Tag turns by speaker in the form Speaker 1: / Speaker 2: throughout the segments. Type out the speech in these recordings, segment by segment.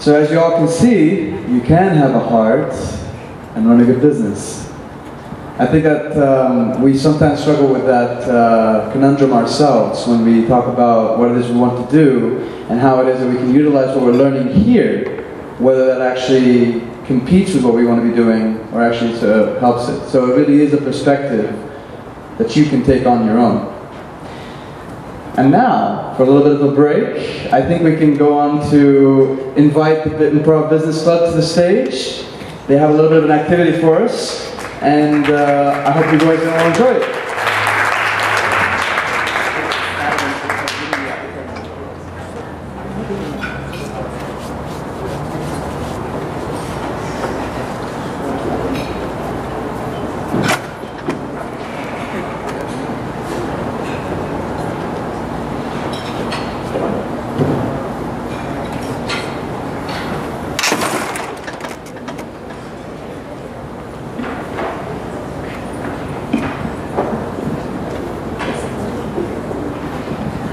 Speaker 1: So as you all can see, you can have a heart and run a good business. I think that we sometimes struggle with that conundrum ourselves when we talk about what it is we want to do and how it is that we can utilize what we're learning here, whether that actually competes with what we want to be doing or actually helps it. So it really is a perspective that you can take on your own. And now, for a little bit of a break, I think we can go on to invite the Improv Business Club to the stage. They have a little bit of an activity for us, and I hope you guys will enjoy it.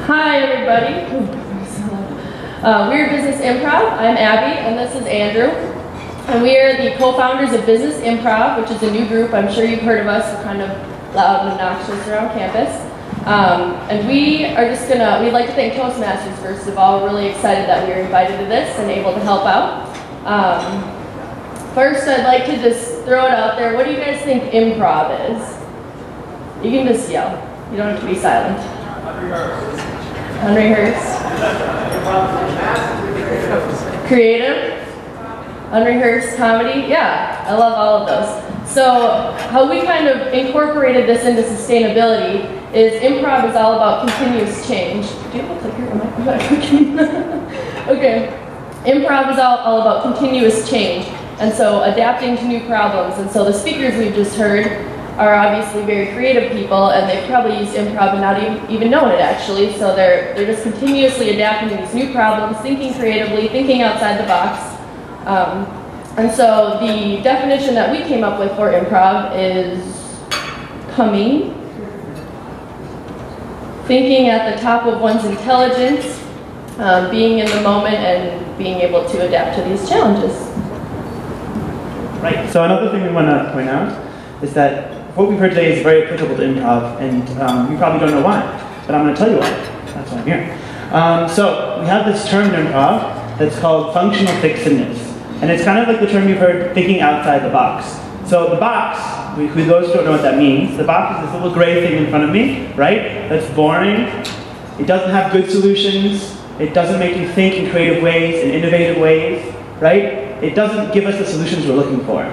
Speaker 2: Hi everybody. We're Business Improv. I'm Abby and this is Andrew. And we are the co-founders of Business Improv, which is a new group. I'm sure you've heard of us. We're kind of loud and obnoxious around campus. And we'd like to thank Toastmasters first of all. We're really excited that we were invited to this and able to help out. First, I'd like to just throw it out there. What do you guys think improv is? You can just yell. You don't have to be silent. Unrehearsed. Creative. Unrehearsed comedy. Yeah, I love all of those. So how we kind of incorporated this into sustainability is improv is all about continuous change. Do you have a clicker? Am I clicking? Okay. Improv is all about continuous change. And so adapting to new problems. And so the speakers we've just heard are obviously very creative people, and they've probably used improv and not even known it actually. So they're just continuously adapting to these new problems, thinking creatively, thinking outside the box. And so the definition that we came up with for improv is coming, thinking at the top of one's intelligence, being in the moment, and being able to adapt to these challenges.
Speaker 3: Right, so another thing we want to point out is that what we've heard today is very applicable to improv, and you probably don't know why, but I'm going to tell you why. That's why I'm here. So we have this term in improv that's called functional fixedness, and it's kind of like the term you've heard, thinking outside the box. So the box, for those who don't know what that means, the box is this little gray thing in front of me, right? That's boring. It doesn't have good solutions. It doesn't make you think in creative ways, in innovative ways, right? It doesn't give us the solutions we're looking for.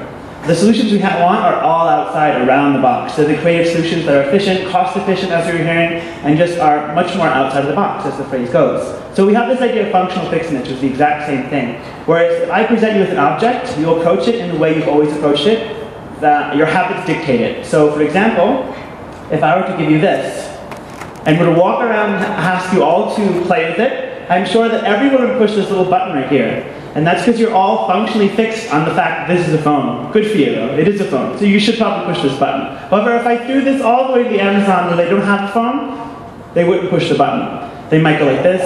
Speaker 3: The solutions we want are all outside, around the box. So the creative solutions that are efficient, cost efficient, as we were hearing, and just are much more outside of the box, as the phrase goes. So we have this idea of functional fixedness, which is the exact same thing. Whereas if I present you with an object, you'll approach it in the way you've always approached it, that your habits dictate it. So for example, if I were to give you this, and were to walk around and ask you all to play with it, I'm sure that everyone would push this little button right here. And that's because you're all functionally fixed on the fact that this is a phone. Good for you, though. It is a phone. So you should probably push this button. However, if I threw this all the way to the Amazon where they don't have a phone, they wouldn't push the button. They might go like this.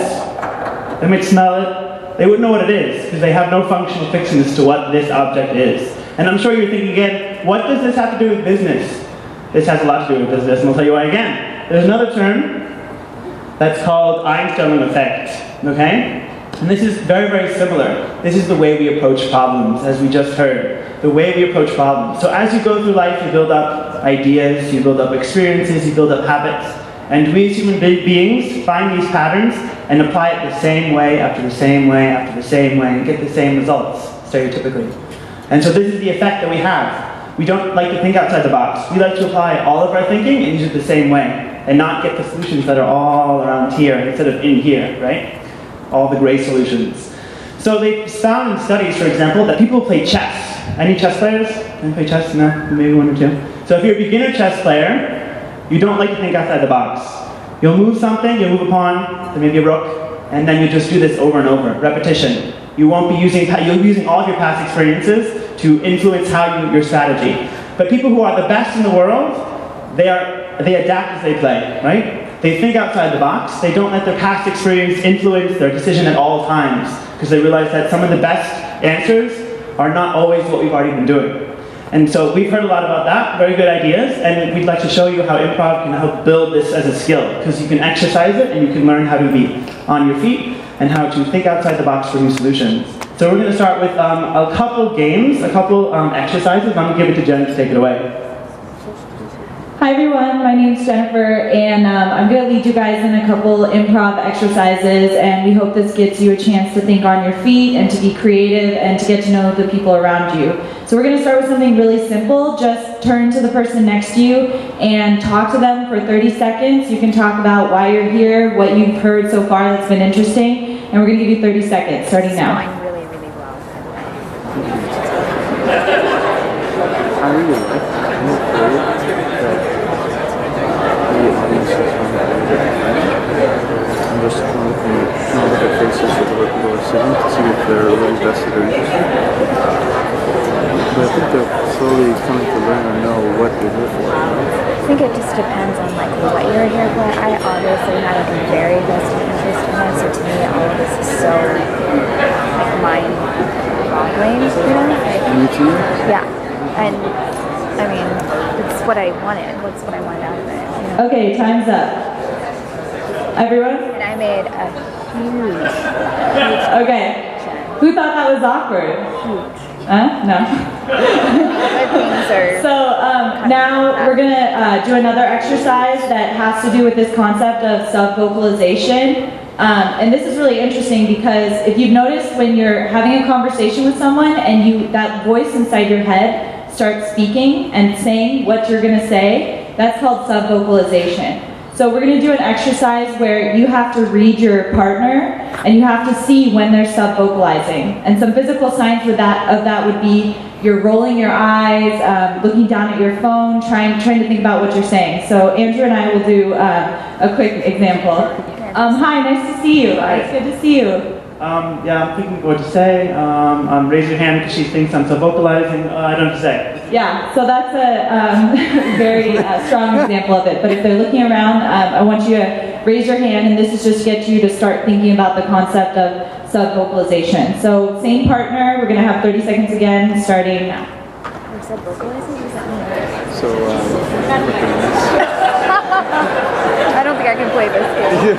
Speaker 3: They might smell it. They wouldn't know what it is because they have no functional fixedness to what this object is. And I'm sure you're thinking again, what does this have to do with business? This has a lot to do with business, and I'll tell you why again. There's another term that's called Einstein effect, okay? And this is very, very similar. This is the way we approach problems, as we just heard. The way we approach problems. So as you go through life, you build up ideas, you build up experiences, you build up habits. And we as human beings find these patterns and apply it the same way after the same way after the same way and get the same results, stereotypically. And so this is the effect that we have. We don't like to think outside the box. We like to apply all of our thinking and use it the same way and not get the solutions that are all around here instead of in here, right? All the gray solutions. So they found in studies, for example, that people play chess. Any chess players? Any play chess? No? Maybe one or two. So if you're a beginner chess player, you don't like to think outside the box. You'll move something, you'll move a pawn, then maybe a rook, and then you just do this over and over. Repetition. You won't be using, you'll be using all of your past experiences to influence your strategy. But people who are the best in the world, they adapt as they play, right? They think outside the box. They don't let their past experience influence their decision at all times. because they realize that some of the best answers are not always what we've already been doing. And so we've heard a lot about that, very good ideas, and we'd like to show you how improv can help build this as a skill, because you can exercise it and you can learn how to be on your feet and how to think outside the box for new solutions. So we're going to start with a couple games, a couple exercises. I'm going to give it to Jen to take it away.
Speaker 4: Hi everyone, my name's Jennifer, and I'm going to lead you guys in a couple improv exercises, and we hope this gives you a chance to think on your feet and to be creative and to get to know the people around you. So we're going to start with something really simple. Just turn to the person next to you and talk to them for 30 seconds. You can talk about why you're here, what you've heard so far that's been interesting, and we're going to give you 30 seconds, starting now.
Speaker 5: Really, really well.
Speaker 6: I really like it. I'm afraid that the audience is going to be I'm just trying to look at faces of other people are sitting to see if they're really invested or interested. But I think they're slowly coming to learn or know what they're here for.
Speaker 5: I think it just depends on like what you're here for. I obviously had like a very vested interest in this, so to me all of this is so like mind-boggling, you know?
Speaker 6: New to you?
Speaker 5: Yeah, and I mean, it's what I wanted. What's what I wanted out of it, you know?
Speaker 4: Okay, time's up. Everyone?
Speaker 5: And I made a huge
Speaker 4: Okay. Who thought that was awkward?
Speaker 5: huge.
Speaker 4: No.
Speaker 5: Other things are...
Speaker 4: So now we're going to do another exercise that has to do with this concept of sub-vocalization. And this is really interesting because if you've noticed when you're having a conversation with someone and that voice inside your head starts speaking and saying what you're going to say, that's called sub-vocalization. So we're going to do an exercise where you have to read your partner and you have to see when they're sub-vocalizing. And some physical signs of that would be you're rolling your eyes, looking down at your phone, trying to think about what you're saying. So Andrew and I will do a quick example. Hi, nice to see you. It's good to see you.
Speaker 3: Yeah, I'm thinking what to say. Raise your hand because she thinks I'm vocalizing. I don't know what to say.
Speaker 4: Yeah, so that's a very strong example of it. But if they're looking around, I want you to raise your hand, and this is just to get you to start thinking about the concept of sub-vocalization. So same partner, we're going to have 30 seconds again, starting now.
Speaker 5: Sub-vocalizing? What does that mean?
Speaker 6: So,
Speaker 5: I don't think I can play this game.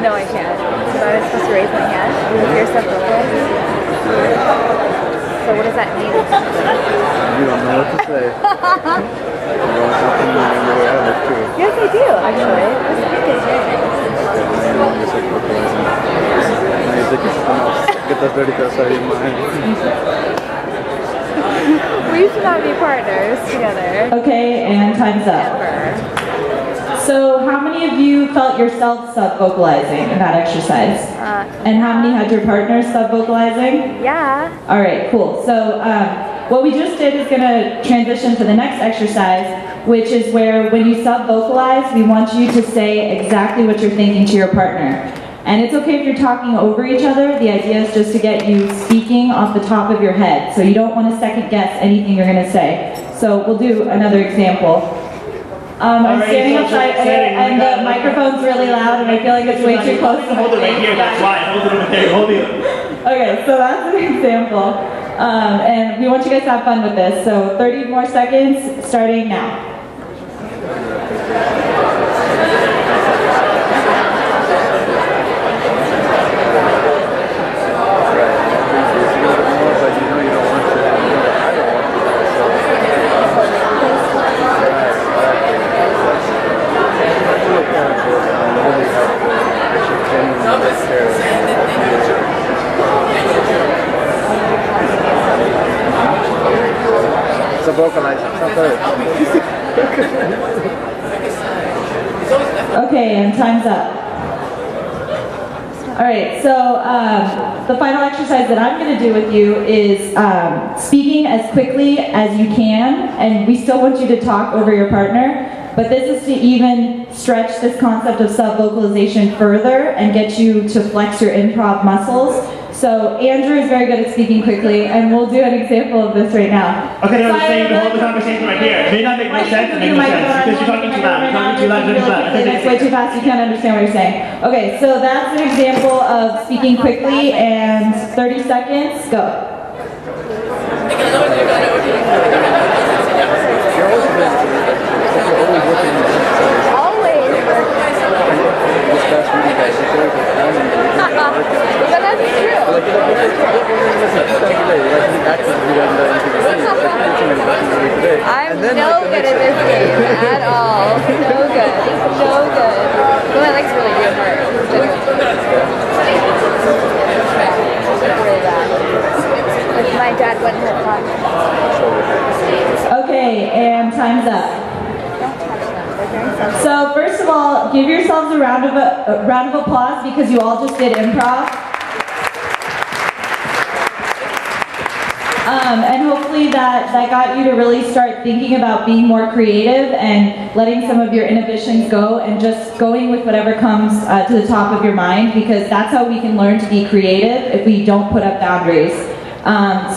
Speaker 5: No, I can't. So I was supposed to raise my hand if you're sub-vocalizing? So what does that mean?
Speaker 6: you don't know what to say. You don't have to remember what I look too.
Speaker 5: Yes, I do, actually. This is good.
Speaker 6: Get that dirty thoughts out of your mind.
Speaker 5: We should not be partners together.
Speaker 4: Okay, and time's up.
Speaker 5: Ever.
Speaker 4: So how many of you felt yourself sub-vocalizing in that exercise? And how many had your partner sub-vocalizing?
Speaker 5: Yeah.
Speaker 4: All right, cool. So what we just did is going to transition to the next exercise, which is where when you sub-vocalize, we want you to say exactly what you're thinking to your partner. And it's okay if you're talking over each other. The idea is just to get you speaking off the top of your head. So you don't want to second guess anything you're going to say. So we'll do another example. I'm standing outside and the microphone's really loud and I feel like it's way too close to my
Speaker 3: Hold it right here, that's why. Hold it over there, hold it.
Speaker 4: Okay, so that's an example. And we want you guys to have fun with this. So 30 more seconds, starting now. Okay, and time's up. All right, so the final exercise that I'm going to do with you is speaking as quickly as you can, and we still want you to talk over your partner, but this is to even stretch this concept of sub-vocalization further and get you to flex your improv muscles. So Andrew is very good at speaking quickly, and we'll do an example of this right now.
Speaker 3: Okay, I was
Speaker 4: So
Speaker 3: saying to
Speaker 4: really
Speaker 3: hold the conversation right here. It may not make no sense, it makes no sense, because you're talking too loud. You're talking too loud, you're too loud.
Speaker 4: That's way too fast, you can't understand what you're saying. Okay, so that's an example of speaking quickly, and 30 seconds, go.
Speaker 5: But that's true. I'm no good at this game at all. No good. No good. Well, I like to really good work. Really bad. If my dad wouldn't have taught me.
Speaker 4: Okay, and time's up. So first of all, give yourselves a round of applause because you all just did improv. And hopefully that got you to really start thinking about being more creative and letting some of your inhibitions go and just going with whatever comes to the top of your mind, because that's how we can learn to be creative if we don't put up boundaries.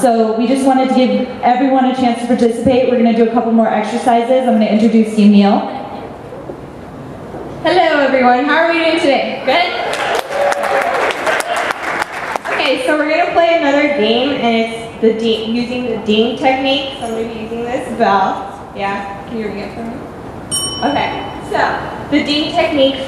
Speaker 4: So we just wanted to give everyone a chance to participate. We're going to do a couple more exercises. I'm going to introduce you, Neil.
Speaker 2: Hello everyone, how are we doing today? Good? Okay, so we're going to play another game, and it's using the ding technique. So I'm going to be using this bell. Yeah, can you read it for me? Okay, so the ding technique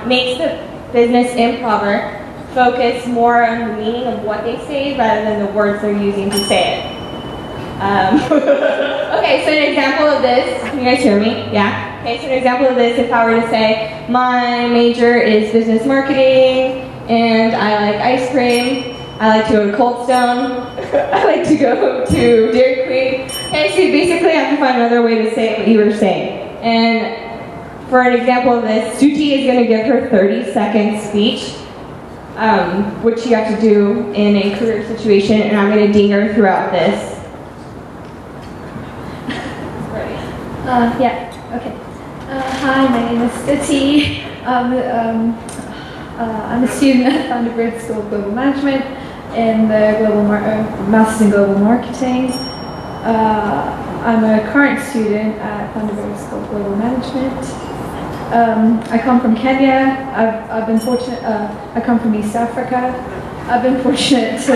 Speaker 2: makes the business improver focus more on the meaning of what they say rather than the words they're using to say it. Okay, so an example of this, can you guys hear me? Yeah? Okay, so an example of this, if I were to say, my major is business marketing, and I like ice cream, I like to go to Cold Stone, I like to go to Dairy Queen. Okay, so you basically have to find another way to say what you were saying. And for an example of this, Suti is going to give her 30-second speech, which you have to do in a career situation, and I'm going to ding her throughout this.
Speaker 7: Yeah, okay. Hi, my name is Stuti. I'm a student at Thunderbird School of Global Management in the Masters in Global Marketing. I'm a current student at Thunderbird School of Global Management. I come from Kenya. I've been fortunate. I come from East Africa. I've been fortunate to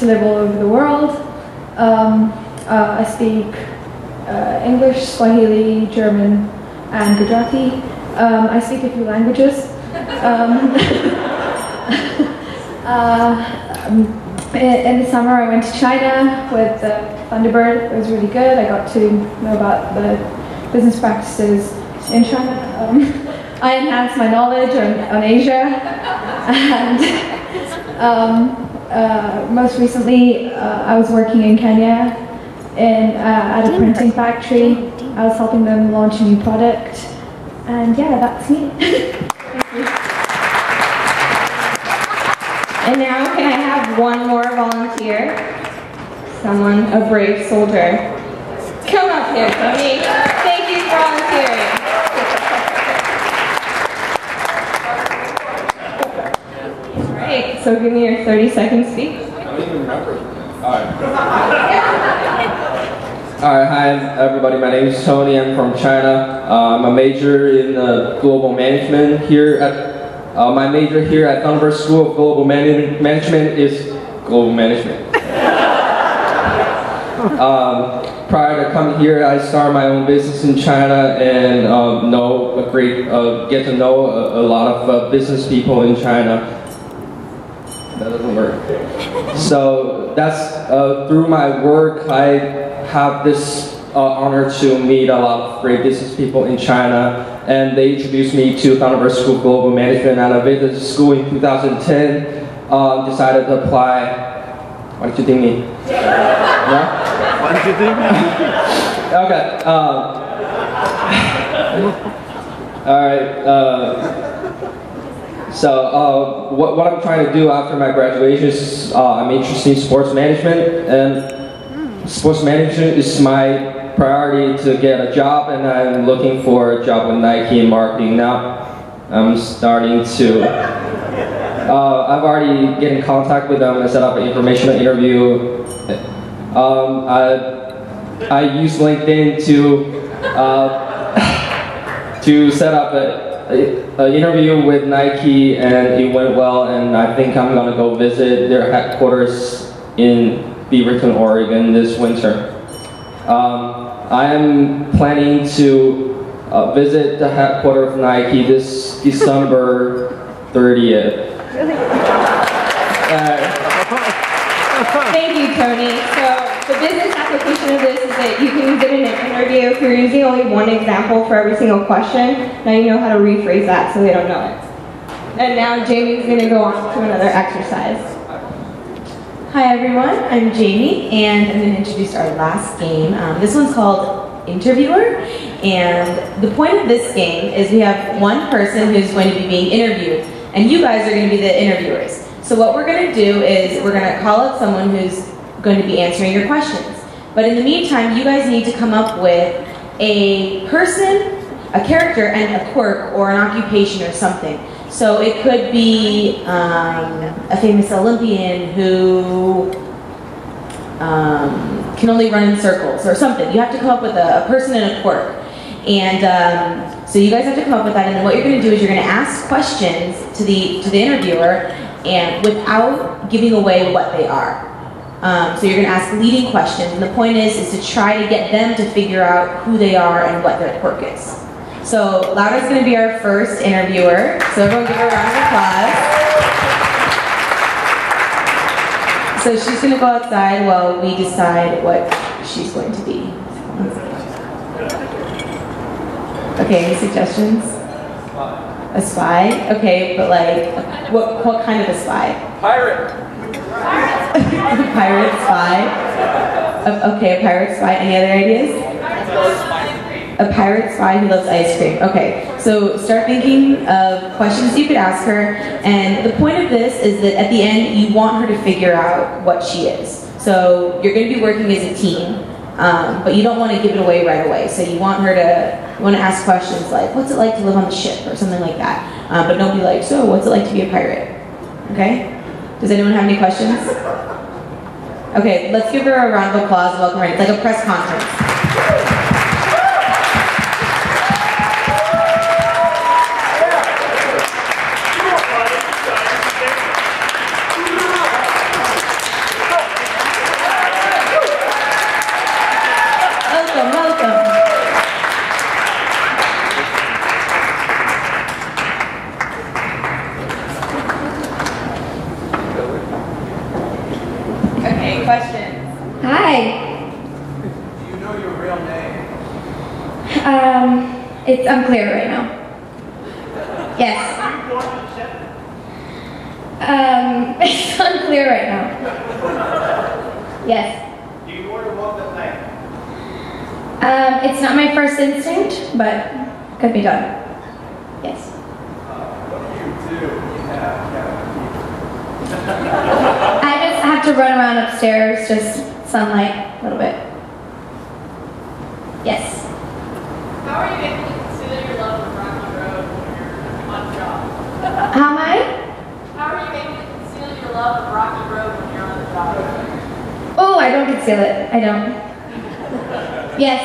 Speaker 7: live all over the world. I speak English, Swahili, German, and Gujarati. I speak a few languages. In the summer I went to China with Thunderbird. It was really good. I got to know about the business practices in China. I enhanced my knowledge on Asia. And most recently I was working in Kenya at a printing factory. I was helping them launch a new product, and yeah, that's me. Thank you.
Speaker 2: And now can I have one more volunteer? Someone, a brave soldier. Come up here, Tony. Thank you for volunteering. All right, so give me your 30-second speech.
Speaker 8: I don't even remember. Alright, hi everybody, my name is Tony, I'm from China. I'm a major in global management here at, my major here at Thunderbird School of Global Management is global management. Prior to coming here, I started my own business in China and get to know a lot of business people in China. That doesn't work. So that's through my work, I have this honor to meet a lot of great business people in China, and they introduced me to Thunderbird School of Global Management, and I visited school in 2010, decided to apply. Why did you think me? Yeah?
Speaker 6: Why did you think me?
Speaker 8: Okay. Alright. So what I'm trying to do after my graduation is I'm interested in sports management, and sports management is my priority to get a job, and I'm looking for a job with Nike in marketing now. I'm starting to I've already get in contact with them and set up an informational interview. I used LinkedIn to set up an interview with Nike, and it went well, and I think I'm gonna go visit their headquarters in Beaverton, Oregon this winter. I am planning to visit the headquarters of Nike this December 30th.
Speaker 4: Thank you, Tony. So the business application of this is that you can use it in an interview. If you're using only one example for every single question, now you know how to rephrase that so they don't know it. And now Jamie's going to go on to another exercise. Hi everyone, I'm Jamie, and I'm going to introduce our last game. This one's called Interviewer, and the point of this game is we have one person who's going to be being interviewed, and you guys are going to be the interviewers. So what we're going to do is we're going to call up someone who's going to be answering your questions. But in the meantime, you guys need to come up with a person, a character, and a quirk or an occupation or something. So it could be a famous Olympian who can only run in circles or something. You have to come up with a person and a quirk. And so you guys have to come up with that, and then what you're going to do is you're going to ask questions to the interviewer, and without giving away what they are. So you're going to ask leading questions, and the point is to try to get them to figure out who they are and what their quirk is. So Laura's going to be our first interviewer, so everyone give her a round of applause. So she's going to go outside while we decide what she's going to be. Okay, any suggestions? A spy? Okay, but like, what kind of a spy?
Speaker 8: Pirate.
Speaker 4: Pirate spy? Okay, a pirate spy. Any other ideas? A pirate spy who loves ice cream. Okay, so start thinking of questions you could ask her, and the point of this is that at the end, you want her to figure out what she is. So you're going to be working as a team, but you don't want to give it away right away. So you want her to, you want to ask questions like, what's it like to live on the ship, or something like that. But don't be like, so what's it like to be a pirate? Okay? Does anyone have any questions? Okay, let's give her a round of applause and welcome her in. It's like a press conference. Welcome, welcome. Okay, questions.
Speaker 9: Hi.
Speaker 1: Do you know your real name?
Speaker 9: It's unclear right now. Yes. It's unclear right now. Yes.
Speaker 1: Do you order milk at night?
Speaker 9: It's not my first instinct, but could be done. Yes.
Speaker 1: What do you do when you have
Speaker 9: I just have to run around upstairs, just sunlight a little bit. Yes.
Speaker 2: How are you able to conceal your love of Rocky Road when you're on the job?
Speaker 9: How am I?
Speaker 2: How are you able to conceal your love of Rocky Road when you're on the job?
Speaker 9: Oh, I don't conceal it. I don't. Yes.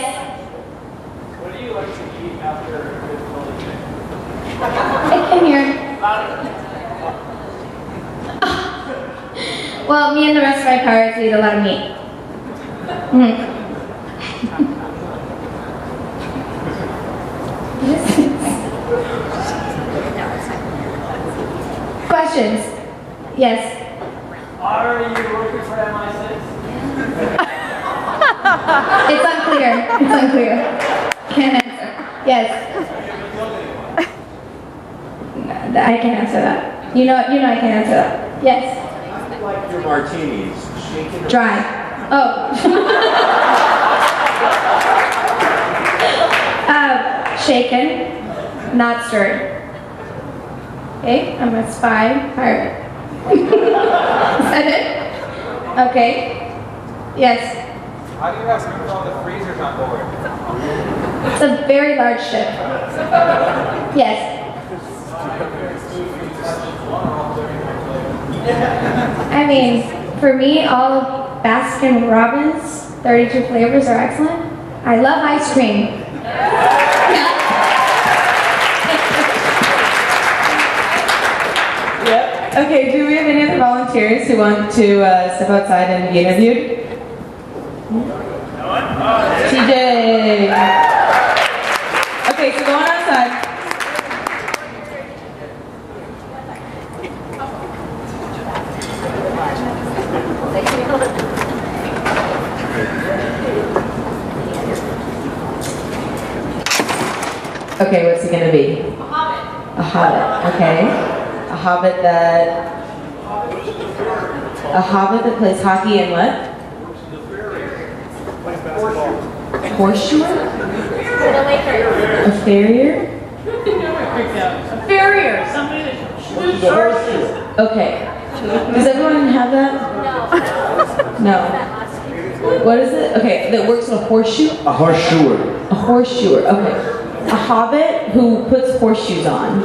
Speaker 1: What do you like to eat after a good holiday?
Speaker 9: I came here. Well, me and the rest of my pirates eat a lot of meat. Questions? Yes.
Speaker 1: Are you working for MI6?
Speaker 9: It's unclear. It's unclear. Can't answer. Yes. I can answer that. You know I can answer that. Yes.
Speaker 1: Like your martinis, shaken.
Speaker 9: Dry. Oh. Shaken, not stirred. Okay, I'm a spy pirate. Is that it? Okay. Yes.
Speaker 1: How do you have room for all the freezers on board?
Speaker 9: It's a very large ship. Yes. I mean, for me, all of Baskin Robbins 32 flavors are excellent. I love ice cream.
Speaker 4: Yep. Okay, do we have any other volunteers who want to step outside and be interviewed? TJ. Okay, so go on outside. Okay, what's it gonna be? A hobbit. A hobbit, okay. A hobbit that plays hockey and what? Horseshoe? A farrier?
Speaker 2: A farrier, somebody that shoots horses.
Speaker 4: Okay. Does everyone have that? No. What is it? Okay, that works on a horseshoe?
Speaker 1: A horseshoer.
Speaker 4: A horseshoer, okay. A hobbit who puts horseshoes on.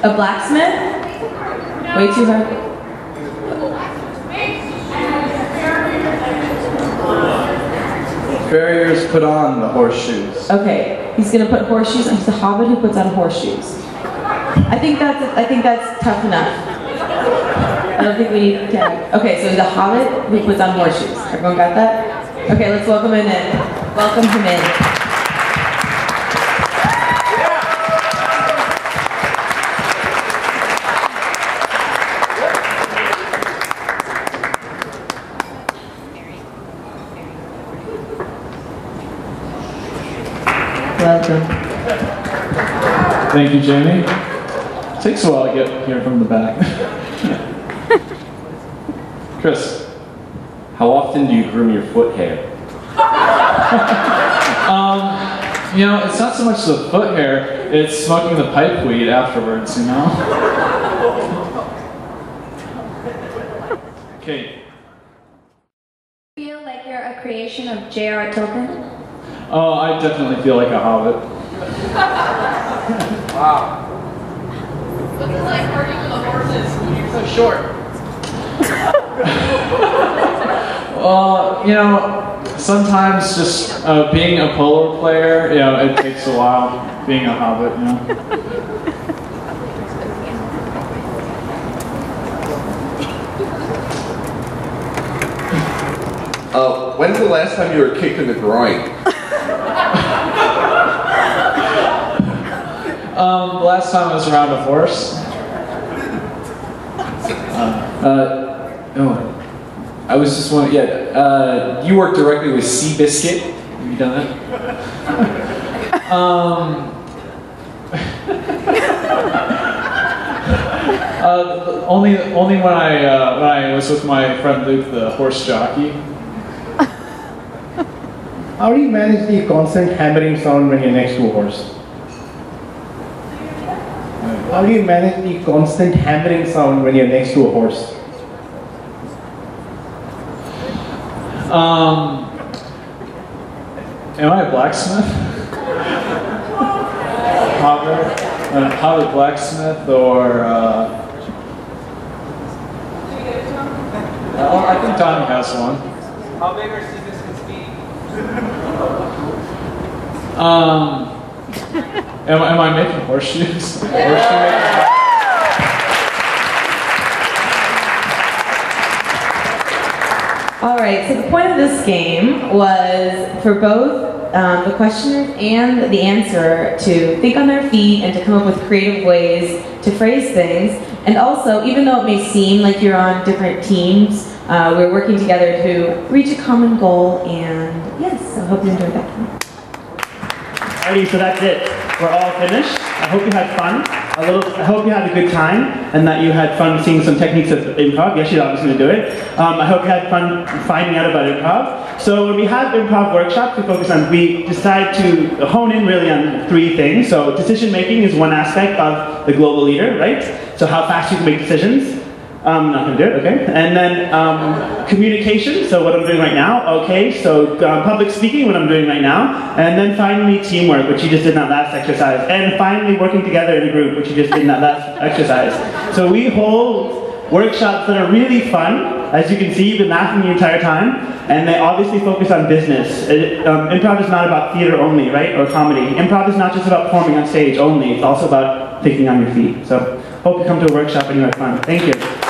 Speaker 4: A blacksmith? Way too hard.
Speaker 1: Farriers put on the horseshoes.
Speaker 4: Okay, he's gonna put horseshoes on. He's a hobbit who puts on horseshoes. I think that's tough enough. I don't think we need tag. Okay, so he's a hobbit who puts on horseshoes. Everyone got that? Okay, let's welcome him in. Welcome him in. Welcome.
Speaker 10: Thank you, Jamie. Takes a while to get here from the back. Chris.
Speaker 11: How often do you groom your foot hair?
Speaker 10: You know, it's not so much the foot hair, it's smoking the pipe weed afterwards, you know? Okay.
Speaker 9: Feel like you're a creation of J.R. Tolkien?
Speaker 10: Oh, I definitely feel like a hobbit.
Speaker 11: Wow.
Speaker 2: What's it like working with the horses when you're so short?
Speaker 10: Well, you know, sometimes just being a polo player, you know, it takes a while being a hobbit, you know.
Speaker 11: When's the last time you were kicked in the groin?
Speaker 10: The last time I was around a horse.
Speaker 12: I was just wondering, you work directly with Seabiscuit. Have you done that?
Speaker 10: Only when I was with my friend Luke, the horse jockey.
Speaker 13: How do you manage the constant hammering sound when you're next to a horse? How do you manage the constant hammering sound when you're next to a horse?
Speaker 10: Am I a blacksmith? Hobbit blacksmith, or I think Tommy has one.
Speaker 14: How big are Seabiscuit's feet?
Speaker 10: Am I making horseshoes?
Speaker 4: All right, so the point of this game was for both the questioner and the answerer to think on their feet and to come up with creative ways to phrase things. And also, even though it may seem like you're on different teams, we're working together to reach a common goal, and yes, I hope you enjoyed that.
Speaker 3: Alrighty, so that's it. We're all finished. I hope you had fun. I hope you had a good time and that you had fun seeing some techniques of improv. Yes, she's obviously going to do it. I hope you had fun finding out about improv. So when we have improv workshops, we decide to hone in really on 3 things. So decision making is one aspect of the global leader, right? So how fast you can make decisions. I'm not going to do it, okay. And then communication, so what I'm doing right now, okay. So public speaking, what I'm doing right now. And then finally teamwork, which you just did in that last exercise. And finally working together in a group, which you just did in that last exercise. So we hold workshops that are really fun. As you can see, you've been laughing the entire time. And they obviously focus on business. Improv is not about theater only, right, or comedy. Improv is not just about performing on stage only. It's also about thinking on your feet. So hope you come to a workshop and you have fun. Thank you.